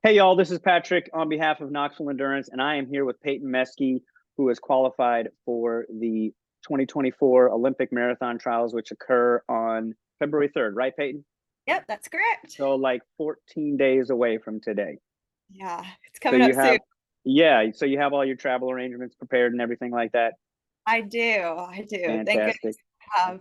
Hey, y'all, this is Patrick on behalf of Knoxville Endurance, and I am here with Peighton Meske, who is qualified for the 2024 Olympic Marathon Trials, which occur on February 3rd, right, Peyton? Yep, that's correct. So, like 14 days away from today. Yeah, it's So, coming you up soon. have, yeah, so you have all your travel arrangements prepared and everything like that. I do. I do. Thank Fantastic. goodness I have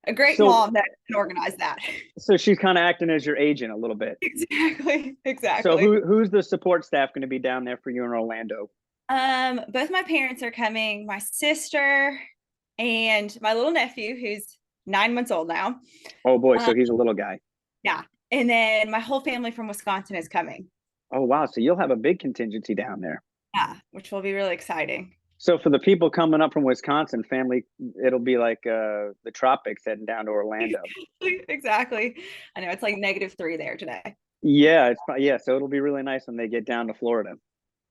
a great So, mom that can organize that. so she's kind of acting as your agent a little bit. Exactly. So, Exactly. who's the support staff going to be down there for you in Orlando? Both my parents are coming, my sister and my little nephew, who's 9 months old now. Oh boy, Um, so he's a little guy. yeah. And then my whole family from Wisconsin is coming. Oh wow, so you'll have a big contingency down there. Yeah, which will be really exciting. So for the people coming up from Wisconsin, family, it'll be like the tropics heading down to Orlando. Exactly. I know it's like -3 there today. Yeah, yeah. So it'll be really nice when they get down to Florida.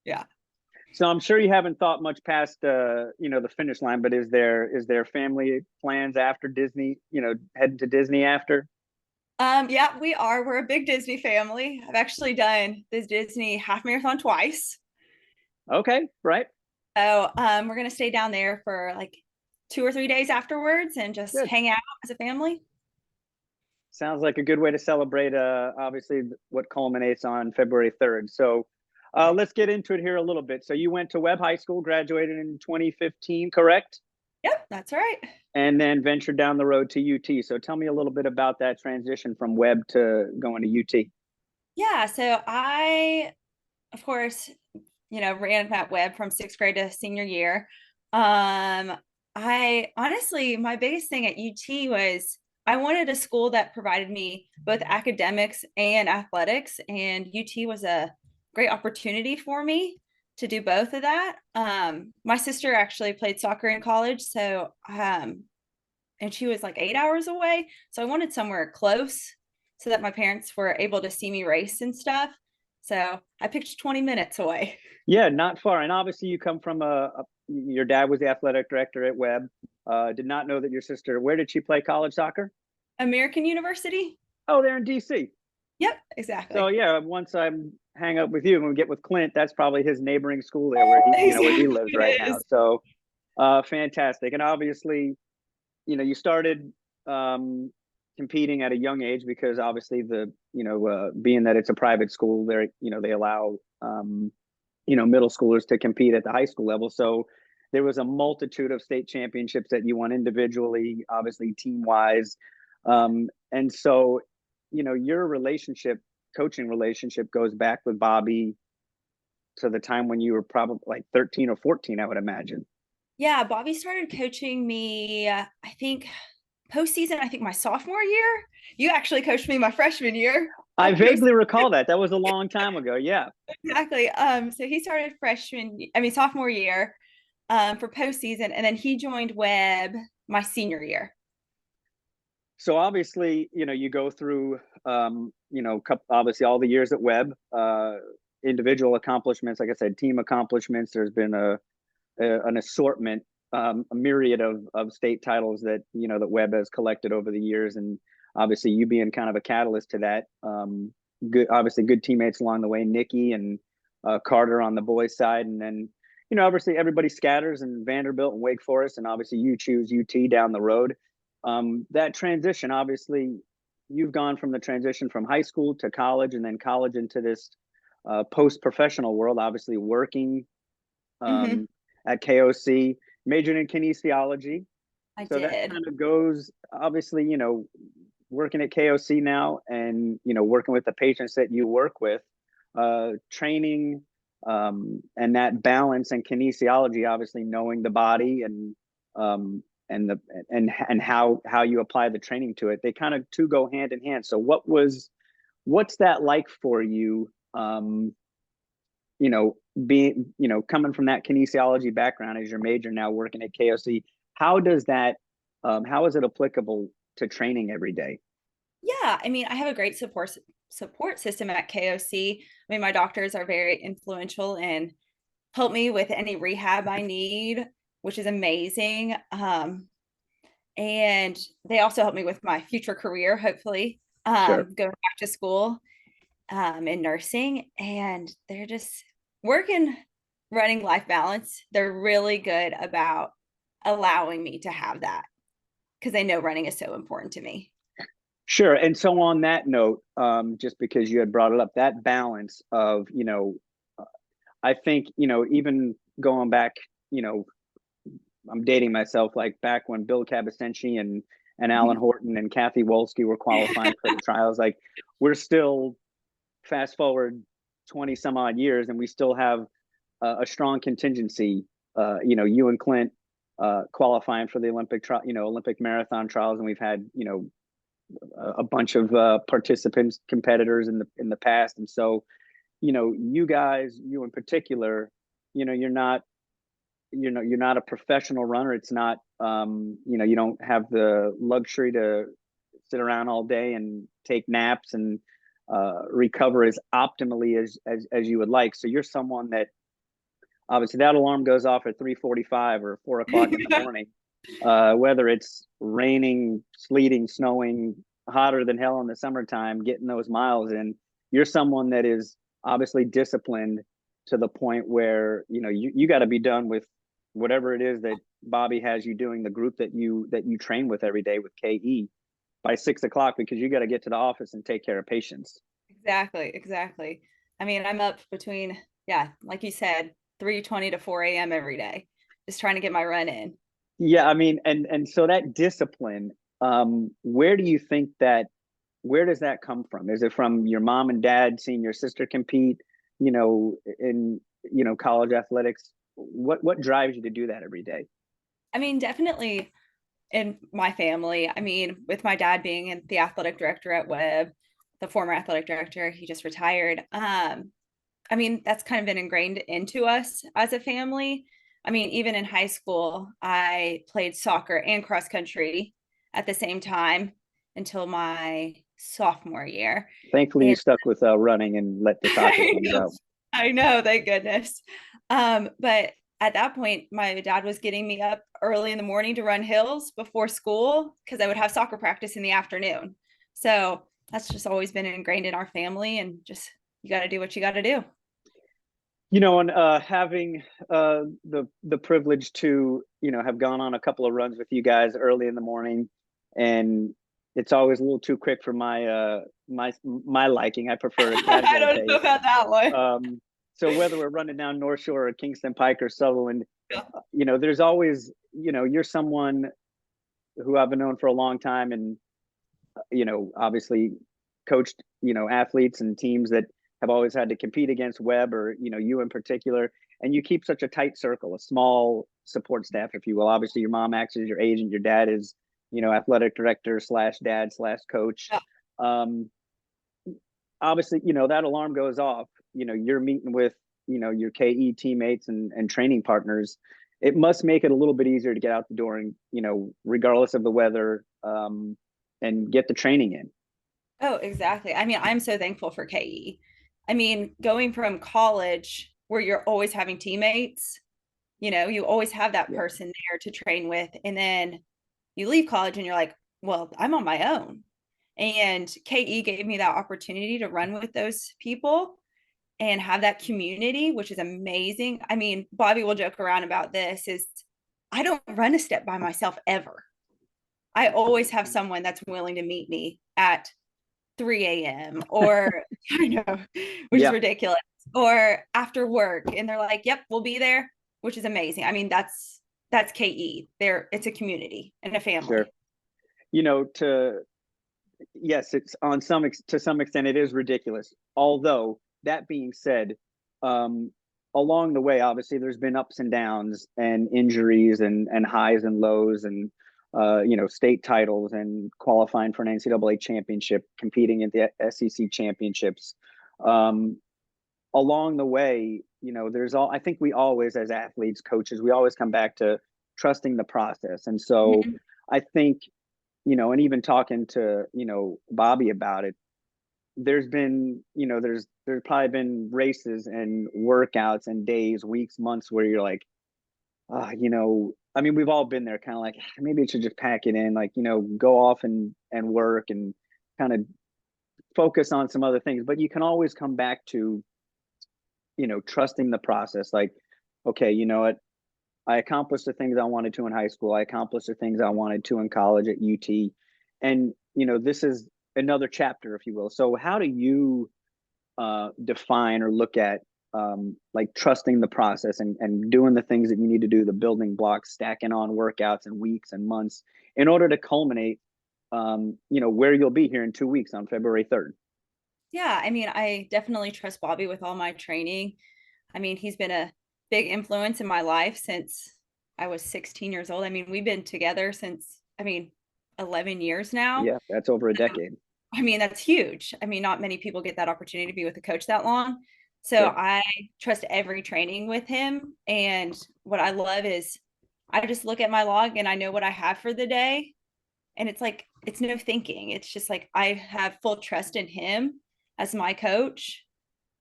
Yeah. So I'm sure you haven't thought much past the finish line, but is there family plans after Disney? Heading to Disney after? Yeah, we are. We're a big Disney family. I've actually done this Disney half marathon twice. Okay, right. So we're gonna stay down there for like 2 or 3 days afterwards and just Good. hang out as a family. Sounds like a good way to celebrate. Obviously, what culminates on February 3rd. So, let's get into it here a little bit. So, you went to Webb High School, graduated in 2015, correct? Yep, that's right. And then ventured down the road to UT. So, tell me a little bit about that transition from Webb to going to UT. Yeah, so I, of course, ran that web from sixth grade to senior year. I honestly, my biggest thing at UT was I wanted a school that provided me both academics and athletics, and UT was a great opportunity for me to do both of that. My sister actually played soccer in college, so and she was like 8 hours away, so I wanted somewhere close so that my parents were able to see me race and stuff. So I picked 20 minutes away. Yeah, not far. And obviously, you come from your dad was the athletic director at Webb. Did not know that your sister, where did she play college soccer? American University. Oh, they're in DC. Yep, So exactly. yeah, once I hang up with you and we get with Clint, that's probably his neighboring school there where he Exactly lives right it now. is. So fantastic. And obviously, you started competing at a young age because obviously being that it's a private school, they allow middle schoolers to compete at the high school level. So there was a multitude of state championships that you won individually, obviously team wise. And so, your coaching relationship goes back with Bobby to the time when you were probably like 13 or 14, I would imagine. Yeah, Bobby started coaching me, I think postseason, I think my sophomore year. You actually coached me my freshman year I up here. vaguely recall that. That was a long time ago. Yeah. Exactly. So he started sophomore year, for postseason, and then he joined Webb my senior year. So obviously, you go through, obviously all the years at Webb, individual accomplishments, like I said, team accomplishments. There's been an assortment, a myriad of state titles that Webb has collected over the years, and obviously you being kind of a catalyst to that. Obviously good teammates along the way, Nikki and Carter on the boys' side, and then obviously everybody scatters and Vanderbilt and Wake Forest, and obviously you choose UT down the road. That transition, obviously, you've gone from the transition from high school to college, and then college into this post-professional world, obviously working Hmm. um, at KOC, majored in kinesiology. I So that did. kind of goes, obviously, working at KOC now and, working with the patients that you work with, training and that balance and kinesiology, obviously knowing the body um, and how you apply the training to it. They kind of two go hand in hand. So what's that like for you? You know, being, coming from that kinesiology background as your major now working at KOC, how is it applicable to training every day? Yeah, I mean, I have a great support system at KOC. I mean, my doctors are very influential and help me with any rehab I need, which is amazing. And they also helped me with my future career, hopefully, Sure. going back to school in nursing. And they're just working, running life balance. They're really good about allowing me to have that because they know running is so important to me. Sure. And so on that note, just because you had brought it up, that balance of, I think, even going back, I'm dating myself, like back when Bill Cabasenchi and Alan Horton and Kathy Wolski were qualifying for the trials, like we're still fast forward 20 some odd years and we still have a strong contingency. You and Clint qualifying for the Olympic marathon trials, and we've had, a bunch of participants, competitors in the past. And so, you guys, you in particular, you're not a professional runner. It's not, you don't have the luxury to sit around all day and take naps and recover as optimally as you would like. So you're someone that obviously that alarm goes off at 3:45 or 4 o'clock in the morning, whether it's raining, sleeting, snowing, hotter than hell in the summertime, getting those miles in. You're someone that is obviously disciplined to the point where you got to be done with whatever it is that Bobby has you doing, the group that you train with every day with KE by 6 o'clock, because you got to get to the office and take care of patients. Exactly, exactly. I mean, I'm up between, yeah, like you said, 3:20 to 4 a.m. every day, just trying to get my run in. Yeah, I mean, and so that discipline, where do you think that where does that come from? Is it from your mom and dad seeing your sister compete, in college athletics? What drives you to do that every day? I mean, definitely in my family. I mean, with my dad being the athletic director at Webb, the former athletic director, he just retired. I mean, that's kind of been ingrained into us as a family. I mean, even in high school, I played soccer and cross country at the same time until my sophomore year. Thankfully, you And stuck with running and let the soccer I things know, out. I know, thank goodness. But at that point, my dad was getting me up early in the morning to run hills before school because I would have soccer practice in the afternoon. So that's just always been ingrained in our family, and just you got to do what you got to do. And having the privilege to have gone on a couple of runs with you guys early in the morning, and it's always a little too quick for my liking. I prefer a I casual don't know pace. about that one. So whether we're running down North Shore or Kingston Pike or Sutherland, Yeah. there's always, you're someone who I've known for a long time, and obviously coached, athletes and teams that have always had to compete against Webb, or, you in particular. And you keep such a tight circle, a small support staff, if you will. Obviously, your mom acts as your agent, your dad is, athletic director slash dad slash coach. Yeah. Um, Obviously, that alarm goes off, you're meeting with, your KE teammates and training partners. It must make it a little bit easier to get out the door and, regardless of the weather, and get the training in. Oh, exactly. I mean, I'm so thankful for KE. I mean, going from college where you're always having teammates, you always have that Yeah. person there to train with. And then you leave college and you're like, well, I'm on my own. And KE gave me that opportunity to run with those people and have that community, which is amazing. I mean, Bobby will joke around about this is I don't run a step by myself ever. I always have someone that's willing to meet me at 3 a.m. or I know, which is Yeah, ridiculous, or after work. And they're like, yep, we'll be there, which is amazing. I mean, that's KE. There, it's a community and a sure. family. To yes, it's to some extent it is ridiculous. Although that being said, um, along the way, obviously there's been ups and downs and injuries and highs and lows, and state titles and qualifying for an NCAA championship, competing at the SEC championships. Um, Along the way, I think we always, as athletes, coaches, we always come back to trusting the process. And so Mhm. I think, and even talking to, Bobby about it, there's probably been races and workouts and days, weeks, months where you're like, I mean, we've all been there, kind of like, maybe it should just pack it in, like, go off and work and kind of focus on some other things. But you can always come back to, trusting the process. Like, okay, you know what? I accomplished the things I wanted to in high school. I accomplished the things I wanted to in college at UT. And, this is another chapter, if you will. So how do you define or look at like trusting the process and doing the things that you need to do, the building blocks, stacking on workouts and weeks and months in order to culminate, where you'll be here in 2 weeks on February 3rd? Yeah, I mean, I definitely trust Bobby with all my training. I mean, he's been a big influence in my life since I was 16 years old. I mean, we've been together since, I mean, 11 years now. Yeah, that's over a decade. I mean, that's huge. I mean, not many people get that opportunity to be with a coach that long. So Sure. I trust every training with him. And what I love is I just look at my log and I know what I have for the day. And it's like, it's no thinking. It's just like I have full trust in him as my coach,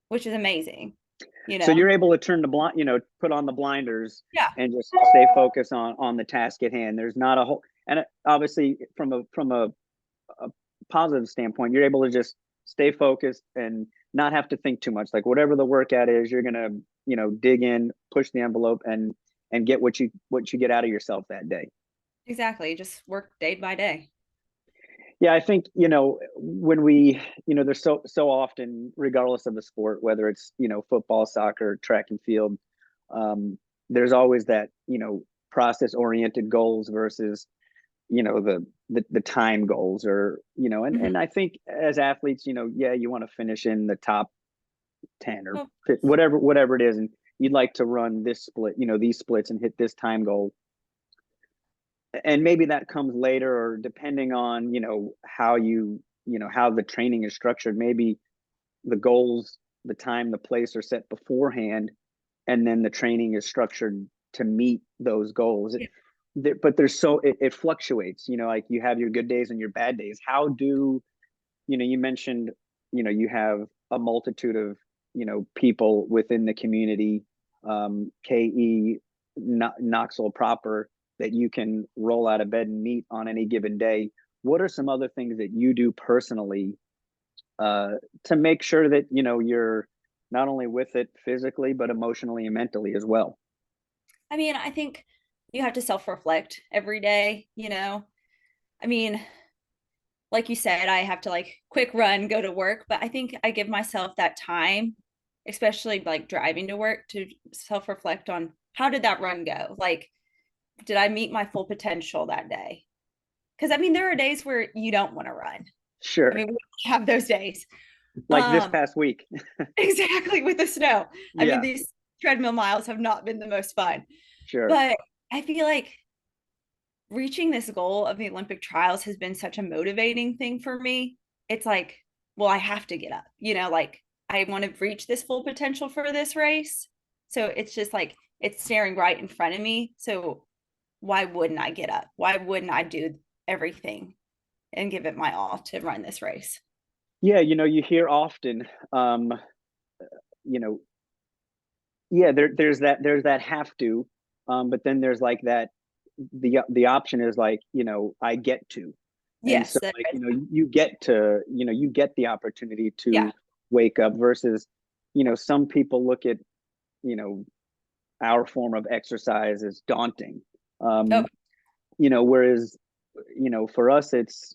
which is amazing. So you're able to turn the blind, put on the blinders Yeah. and just stay focused on the task at hand. There's not a whole, and obviously from a positive standpoint, you're able to just stay focused and not have to think too much. Like whatever the workout is, you're gonna, dig in, push the envelope, and get what you get out of yourself that day. Exactly. Just work day by day. Yeah, I think, when we, there's so often, regardless of the sport, whether it's, football, soccer, track and field, there's always that, process oriented goals versus, the time goals, or, and I think as athletes, yeah, you want to finish in the top 10 or Oh, whatever it is, and you'd like to run this split, these splits and hit this time goal. And maybe that comes later, or depending on, how how the training is structured, maybe the goals, the time, the place are set beforehand, and then the training is structured to meet those goals. yeah. But it fluctuates, like you have your good days and your bad days. How do, you mentioned, you have a multitude of, people within the community, KE, Knoxville proper, that you can roll out of bed and meet on any given day. What are some other things that you do personally to make sure that, you're not only with it physically, but emotionally and mentally as well? I mean, I think you have to self-reflect every day, I mean, like you said, I have to like quick run, go to work, but I think I give myself that time, especially like driving to work, to self-reflect on how did that run go? Like, did I meet my full potential that day? Because I mean, there are days where you don't want to run. I Sure. mean, we have those days. Like this past week. Exactly, with the snow. I mean, Yeah, these treadmill miles have not been the most fun, sure. but I feel like reaching this goal of the Olympic trials has been such a motivating thing for me. It's like, well, I have to get up, like I want to reach this full potential for this race. So it's just like it's staring right in front of me. So why wouldn't I get up? Why wouldn't I do everything and give it my all to run this race? Yeah, you hear often, you know, yeah, there's that have to, but then there's like that, the option is like, I get to. And Yes, so like, you get to, you get the opportunity yeah. to wake up versus, some people look at, you know, our form of exercise as daunting. Oh, Whereas, for us, it's,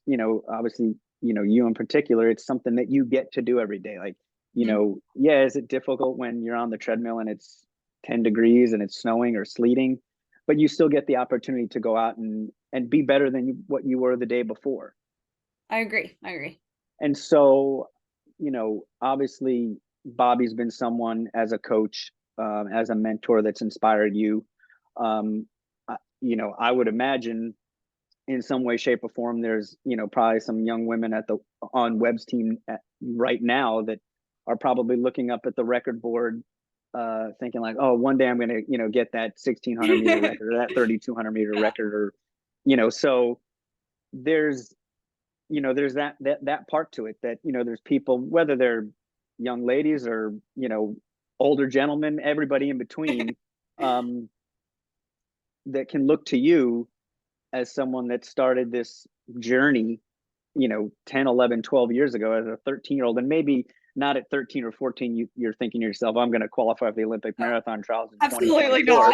obviously, you in particular, it's something that you get to do every day. Like, mhm. yeah, is it difficult when you're on the treadmill and it's 10 degrees and it's snowing or sleeting, but you still get the opportunity to go out and be better than what you were the day before. I agree. I agree. And so, obviously, Bobby's been someone as a coach, as a mentor that's inspired you. Um, I would imagine in some way, shape, or form, there's, probably some young women on Webb's team right now that are probably looking up at the record board, thinking like, oh, one day I'm going to, get that 1600-meter record or that 3200-meter Yeah. record, or, so there's, there's that part to it, that, there's people, whether they're young ladies or, older gentlemen, everybody in between, um, that can look to you as someone that started this journey, 10, 11, 12 years ago as a 13-year-old, and maybe not at 13 or 14, you're thinking to yourself, I'm going to qualify for the Olympic marathon trials in Absolutely 2024.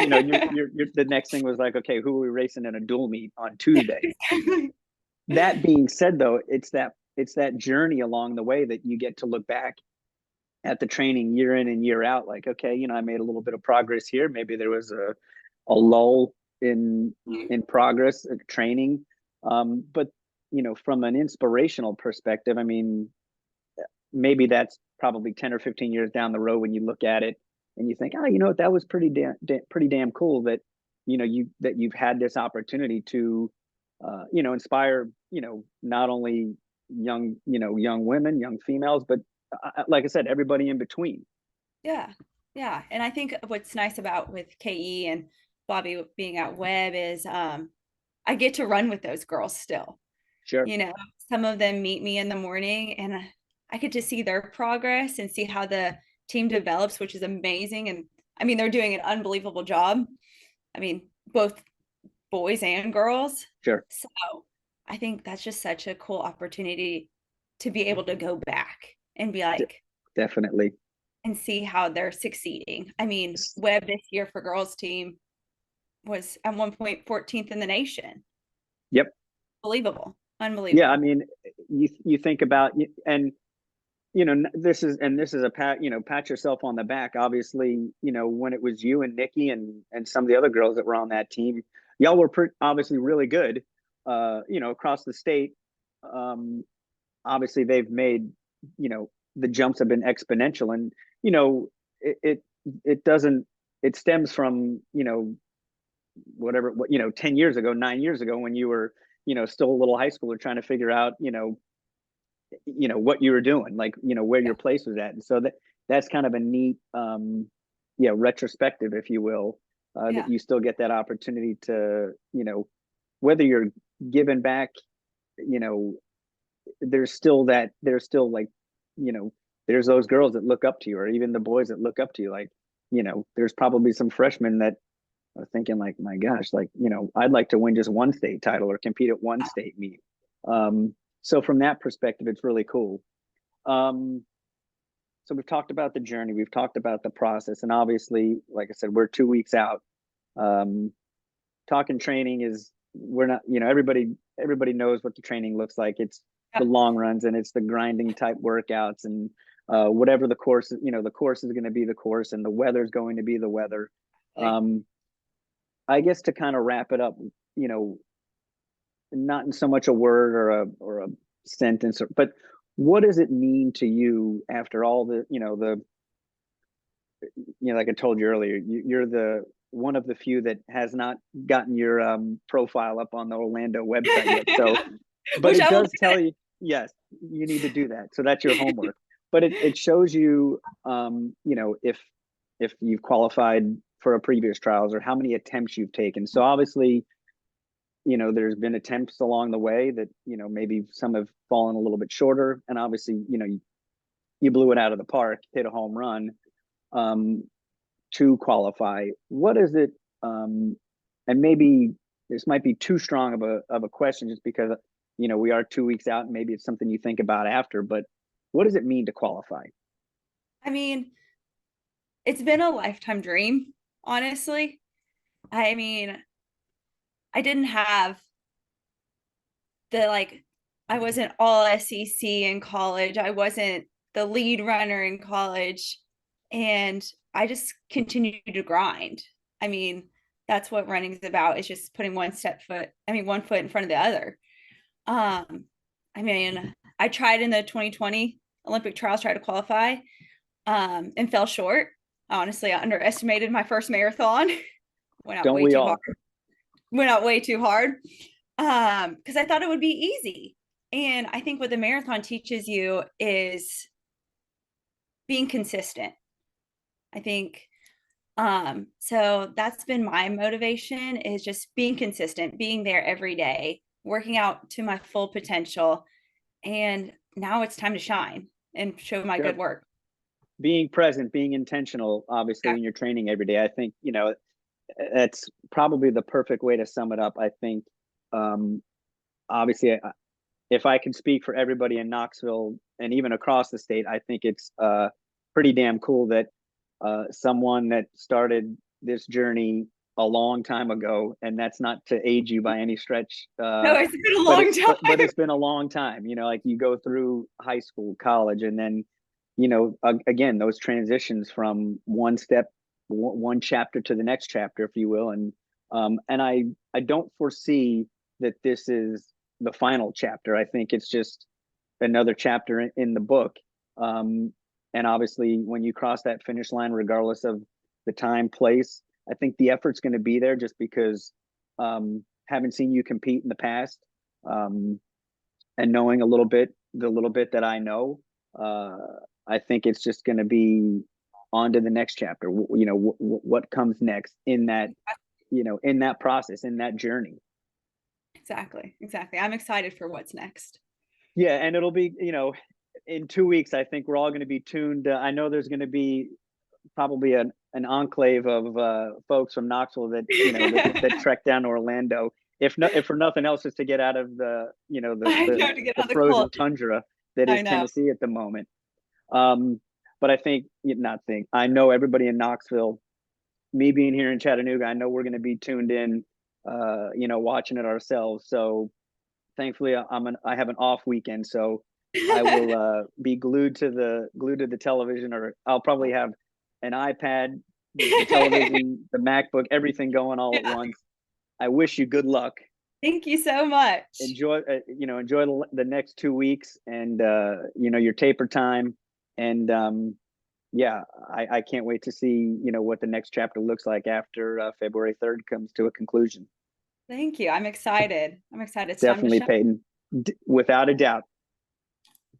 not. The next thing was like, okay, who are we racing in a dual meet on Tuesday? That being said, though, it's that journey along the way that you get to look back at the training year in and year out, like, okay, I made a little bit of progress here. Maybe there was a lull in progress training. But from an inspirational perspective, I mean, maybe that's probably 10 or 15 years down the road when you look at it and you think, oh, that was pretty damn cool that, you've had this opportunity to, inspire, not only young women, young females, but like I said, everybody in between. Yeah. Yeah. And I think what's nice about with KE and Bobby being at Webb is I get to run with those girls still. Sure. Some of them meet me in the morning and I get to see their progress and see how the team develops, which is amazing. And I mean, they're doing an unbelievable job. I mean, both boys and girls. Sure. So I think that's just such a cool opportunity to be able to go back and be like, definitely, and see how they're succeeding. I mean, Webb this year for girls team was at one point 14th in the nation. Yep. Unbelievable. Yeah, I mean, you think about, and this is a pat yourself on the back. Obviously, when it was you and Nikki and some of the other girls that were on that team, y'all were obviously really good, across the state. Obviously they've made, the jumps have been exponential, and it stems from, whatever, 10 years ago, 9 years ago, when you were, still a little high schooler trying to figure out, what you were doing, like, where your place was at. And so that's kind of a neat, retrospective, if you will, that you still get that opportunity to, whether you're giving back, there's still like, there's those girls that look up to you, or even the boys that look up to you. Like, there's probably some freshmen that are thinking like, my gosh, like, I'd like to win just one state title or compete at one state meet. So from that perspective, it's really cool. So we've talked about the journey, we've talked about the process, and obviously, like I said, we're 2 weeks out. Talking training we're not, everybody knows what the training looks like. It's the long runs and it's the grinding type workouts, and whatever the course, the course is going to be the course, and the weather is going to be the weather. I guess to kind of wrap it up, not in so much a word or a sentence, but what does it mean to you after all the, like I told you earlier, you're the one of the few that has not gotten your profile up on the Orlando website yet. So, but it does tell you, yes, you need to do that. So that's your homework. But it shows you, if you've qualified for a previous trials or how many attempts you've taken. So obviously, there's been attempts along the way that, maybe some have fallen a little bit shorter. And obviously, you blew it out of the park, hit a home run to qualify. What is it? And maybe this might be too strong of a question, just because, we are 2 weeks out, and maybe it's something you think about after, but what does it mean to qualify? I mean, it's been a lifetime dream, honestly. I mean, I didn't have I wasn't all SEC in college. I wasn't the lead runner in college. And I just continued to grind. I mean, that's what running is about, is just putting one foot in front of the other. I mean, I tried in the 2020 Olympic trials, tried to qualify, and fell short. Honestly, I underestimated my first marathon. Went out way too hard. Went out way too hard. Because I thought it would be easy. And I think what the marathon teaches you is being consistent. I think so that's been my motivation, is just being consistent, being there every day, working out to my full potential. And now it's time to shine and show my good work. Being present, being intentional, obviously, in your training every day. I think, that's probably the perfect way to sum it up. I think, obviously, if I can speak for everybody in Knoxville and even across the state, I think it's pretty damn cool that someone that started this journey a long time ago, and that's not to age you by any stretch, No, it's been a but long time. it's been a long time. Like you go through high school, college, and then again, those transitions from one chapter to the next chapter, if you will, and I don't foresee that this is the final chapter. I think it's just another chapter in the book. And obviously, when you cross that finish line, regardless of the time, place, I think the effort's going to be there, just because having seen you compete in the past, and knowing the little bit that I know, I think it's just going to be on to the next chapter. What comes next in that, in that process, in that journey. Exactly. I'm excited for what's next. Yeah, and it'll be, in 2 weeks, I think we're all going to be tuned. I know there's going to be probably an enclave of folks from Knoxville that that trek down to Orlando, if for nothing else, just to get out of I know, to get the out of the frozen cold. tundra that I is know. Tennessee at the moment. But I know everybody in Knoxville, me being here in Chattanooga, I know we're going to be tuned in, watching it ourselves. So thankfully, I have an off weekend, so I will be glued to the television, or I'll probably have an iPad, the television, the MacBook, everything going all at Yeah. once. I wish you good luck. Thank you so much. Enjoy the next 2 weeks, and your taper time, and yeah, I can't wait to see what the next chapter looks like after February 3rd comes to a conclusion. Thank you. I'm excited. It's time to Definitely, show. Peyton, without a doubt.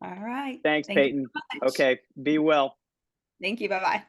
All right. Thanks, Thank you Peyton. so much. Okay, be well. Thank you. Bye-bye.